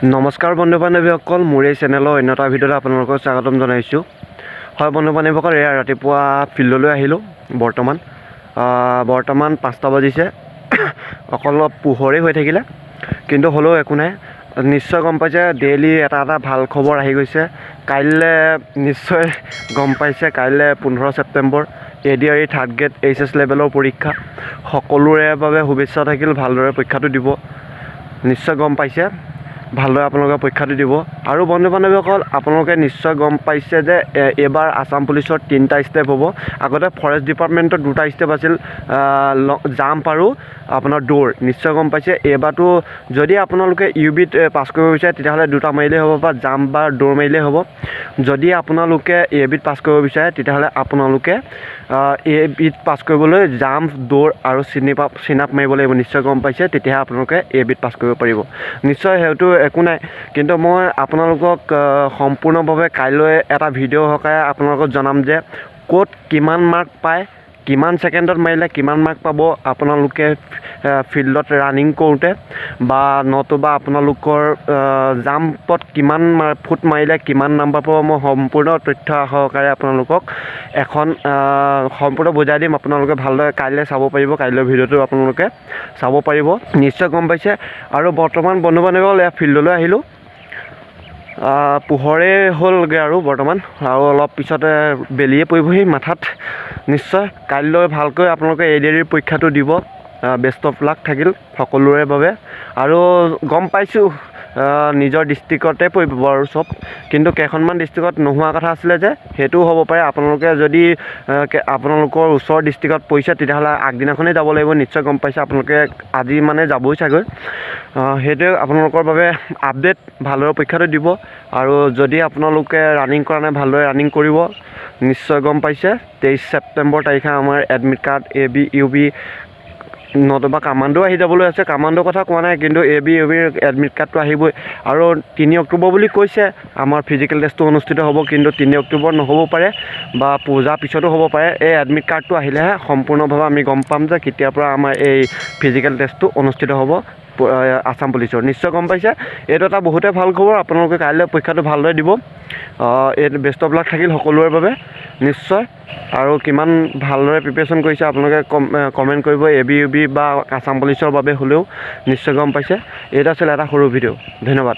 নমস্কাৰ বন্ধু বান্ধৱীসকল, মোৰ এই চেনেলৰ অন্য এটা ভিডিঅ'ত আপোনালোকক স্বাগতম জনাইছোঁ। হয় বন্ধু বান্ধৱীসকল, এয়া ৰাতিপুৱা ফিল্ডলৈ আহিলোঁ। বৰ্তমান 5টা বাজিছে। অলপ পোহৰেই হৈ থাকিলে, কিন্তু হ'লেও একো নাই। নিশ্চয় গম পাইছে, ডেইলি এটা ভাল খবৰ আহি গৈছে। কাইলৈ নিশ্চয় গম পাইছে, কাইলৈ 15 September ADRE third grade HS লেভেলৰ পৰীক্ষা। সকলোৰে বাবে শুভেচ্ছা থাকিল, ভালদৰে পৰীক্ষাটো দিব। নিশ্চয় গম পাইছে, ভালদৰে আপোনালোকে পৰীক্ষাটো দিব। আৰু বন্ধু বান্ধৱীসকল, আপোনালোকে নিশ্চয় গম পাইছে যে এইবাৰ আছাম পুলিচৰ 3টা ষ্টেপ হ'ব। আগতে ফৰেষ্ট ডিপাৰ্টমেণ্টৰ 2টা ষ্টেপ আছিল, জাম্প আৰু আপোনাৰ দৌৰ। নিশ্চয় গম পাইছে, এইবাৰতো যদি আপোনালোকে UBত পাছ কৰিব বিচাৰে তেতিয়াহ'লে 2টা মাৰিলেই হ'ব, বা জাম্প বা দৌৰ মাৰিলেই হ'ব। যদি আপোনালোকে ABত পাছ কৰিব বিচাৰে তেতিয়াহ'লে আপোনালোকে ABত পাছ কৰিবলৈ জাম্প, দৌৰ আৰু চিন আপ মাৰিব লাগিব। নিশ্চয় গম পাইছে, তেতিয়াহে আপোনালোকে ABত পাছ কৰিব পাৰিব। নিশ্চয় সেইটো একো নাই, কিন্তু মই আপোনালোকক সম্পূৰ্ণভাৱে কাইলৈ এটা ভিডিঅ' সহকাৰে আপোনালোকক জনাম যে ক'ত কিমান মাৰ্ক পায়, কিমান ছেকেণ্ডত মাৰিলে কিমান মাৰ্ক পাব আপোনালোকে ফিল্ডত ৰানিং কৰোঁতে, বা নতুবা আপোনালোকৰ জাম্পত কিমান ফুট মাৰিলে কিমান নাম্বাৰ পাব। মই সম্পূৰ্ণ তথ্য সহকাৰে আপোনালোকক এখন সম্পূৰ্ণ বুজাই দিম। আপোনালোকে ভালদৰে কাইলৈ চাব পাৰিব, কাইলৈ ভিডিঅ'টো আপোনালোকে চাব পাৰিব। নিশ্চয় গম পাইছে। আৰু বৰ্তমান বন্ধু বান্ধৱীসকল, এয়া ফিল্ডলৈ আহিলোঁ। পোহৰেই হ'লগৈ আৰু বৰ্তমান, আৰু অলপ পিছতে বেলিয়ে পৰিবহি মাথাত। নিশ্চয় কাইলৈ ভালকৈ আপোনালোকে ADRE পৰীক্ষাটো দিব। বেষ্ট অফ লাক থাকিল সকলোৰে বাবে। আৰু গম পাইছোঁ নিজৰ ডিষ্ট্ৰিক্টতে পৰিব আৰু চব, কিন্তু কেইখনমান ডিষ্ট্ৰিক্টত নোহোৱা কথা আছিলে যে, সেইটোও হ'ব পাৰে। আপোনালোকে যদি আপোনালোকৰ ওচৰৰ ডিষ্ট্ৰিক্টত পৰিছে তেতিয়াহ'লে আগদিনাখনেই যাব লাগিব। নিশ্চয় গম পাইছে, আপোনালোকে আজি মানে যাবই চাগৈ। সেইটোৱে আপোনালোকৰ বাবে আপডেট। ভালদৰে পৰীক্ষাটো দিব। আৰু যদি আপোনালোকে ৰানিং কৰা নাই, ভালদৰে ৰানিং কৰিব। নিশ্চয় গম পাইছে, 23 ছেপ্টেম্বৰ তাৰিখে আমাৰ এডমিট কাৰ্ড AB UB নতুবা কামাণ্ডো আহি যাবলৈ আছে। কামাণ্ডোৰ কথা কোৱা নাই, কিন্তু AB UBৰ এডমিট কাৰ্ডটো আহিবই। আৰু 3 অক্টোবৰ বুলি কৈছে আমাৰ ফিজিকেল টেষ্টটো অনুষ্ঠিত হ'ব, কিন্তু 3 অক্টোবৰ নহ'ব পাৰে, বা পূজাৰ পিছতো হ'ব পাৰে। এই এডমিট কাৰ্ডটো আহিলেহে সম্পূৰ্ণভাৱে আমি গম পাম যে কেতিয়াৰ পৰা আমাৰ এই ফিজিকেল টেষ্টটো অনুষ্ঠিত হ'ব আছাম পুলিচৰ। নিশ্চয় গম পাইছে, এইটো এটা বহুতে ভাল খবৰ। আপোনালোকে কাইলৈ পৰীক্ষাটো ভালদৰে দিব। এইটো বেষ্ট অফ লাক থাকিল সকলোৰে বাবে। নিশ্চয়, আৰু কিমান ভালদৰে প্ৰিপেৰেশ্যন কৰিছে আপোনালোকে কমেণ্ট কৰিব, AB UB বা আছাম পুলিচৰ বাবে হ'লেও। নিশ্চয় গম পাইছে। এইটো আছিল এটা সৰু ভিডিঅ'। ধন্যবাদ।